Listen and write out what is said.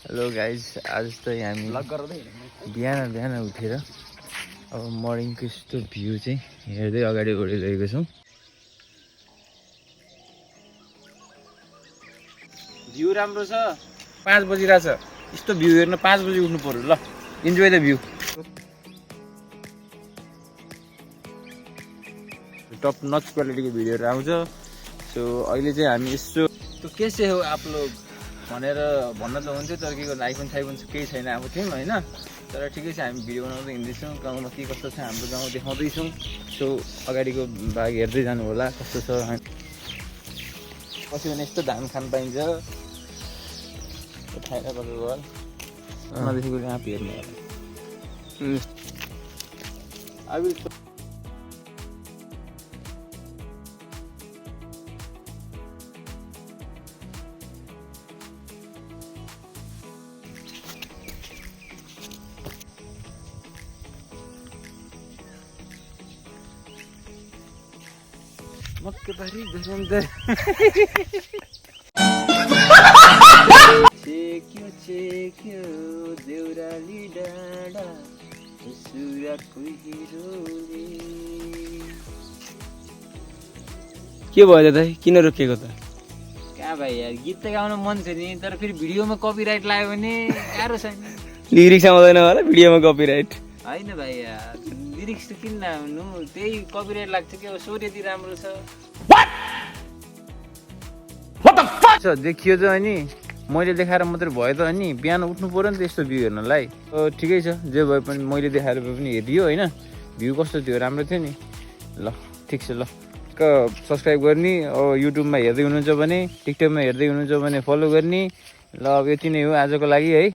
Hello guys, आज चाहिँ हामी बिहान उठेर अब मर्निङको यस्तो भ्यू चाहिँ हेर्दै अगाडि बढिरहेको छौँ। भ्यू राम्रो छ, 5 बजिरहेछ। यस्तो भ्यू हेर्न 5 बजी उठ्नु पर्यो। ल इन्जोय द भ्यू। टप नच क्वालिटीको भिडियोहरू आउँछ। सो अहिले चाहिँ हामी यसो तो कैसे हो आप लोग भनेर भन्न त हुन्थ्यो, तर के गर्नु, आइफोन साइफोन केही छैन अब थियौँ होइन। तर ठिकै छ, हामी भिडियो बनाउँदै हिँड्दैछौँ। गाउँमा के कस्तो छ हाम्रो गाउँ देखाउँदैछौँ। सो अगाडिको भाग हेर्दै जानु होला कस्तो छ। पछि भने यस्तो धान खान पाइन्छ खाएर बसेको घर नदेखिको यहाँ हेर्नु होला। मक्केबारी धुरन्धर चेक्यो देउराली डाँडा सुरतको हिरोले। के भयो दाइ, किन रोकिएको त? कहाँ भाइ यार, गीत त गाउन मन छ नि, तर फेरि भिडियोमा कपिराइट लाग्यो भने गाह्रो छ नि। लिरिक्स आउँदैन होला भिडियोमा कपिराइट? होइन भाइ यार, लिरिक्स त किन नआउनु, त्यही कपिराइट लाग्छ कि। अब स्टोरी यति राम्रो छ। देखियो त अनि मैले देखाएर मात्रै भयो त अनि बिहान उठ्नु पर्यो नि त यस्तो भ्यू हेर्नलाई। ठिकै छ, जे भए पनि मैले देखाएर भए पनि हेरियो होइन। भ्यू कस्तो थियो, राम्रो थियो नि। ल ठिक छ, ल सब्सक्राइब गर्ने। युट्युबमा हेर्दै हुनुहुन्छ भने, टिकटकमा हेर्दै हुनुहुन्छ भने फलो गर्ने। ल अब यति नै हो आजको लागि है।